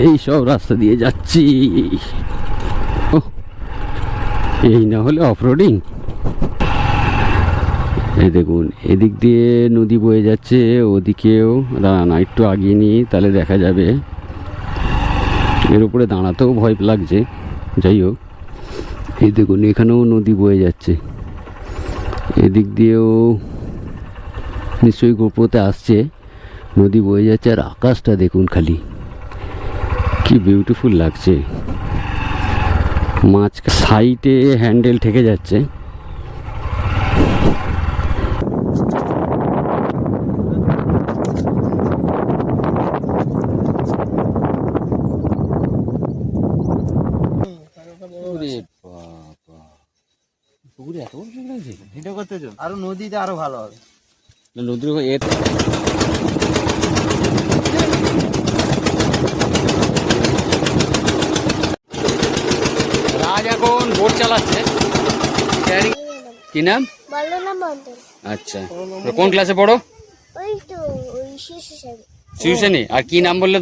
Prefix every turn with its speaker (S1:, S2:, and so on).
S1: এই সব রাস্তা দিয়ে যাচ্ছি। এই না হলে অফরোডিং। এই দেখুন এদিক দিয়ে নদী বয়ে যাচ্ছে, ওদিকেও দাঁড়ান একটু আগিয়ে নিই তাহলে দেখা যাবে। এর উপরে দাঁড়াতেও ভয় লাগছে, যাই হোক। এই দেখুন এখানেও নদী বয়ে যাচ্ছে, এদিক দিয়েও নিশ্চয়ই গোপ্রোতে আসছে। নদী বয়ে যাচ্ছে আর আকাশটা দেখুন খালি কি বিউটিফুল লাগছে। মাছ সাইডে হ্যান্ডেল ঠেকে যাচ্ছে। পুকুরে এত বড় পুকুর আছে,
S2: ভিডিও করতে চান আরো নদীতে আরো ভালো হবে।
S1: নদীর রাজ এখন বোট চালাচ্ছে। কি নাম? আচ্ছা, কোন ক্লাসে পড়ো? শিশু শ্রেণী। আর কি নাম বললে?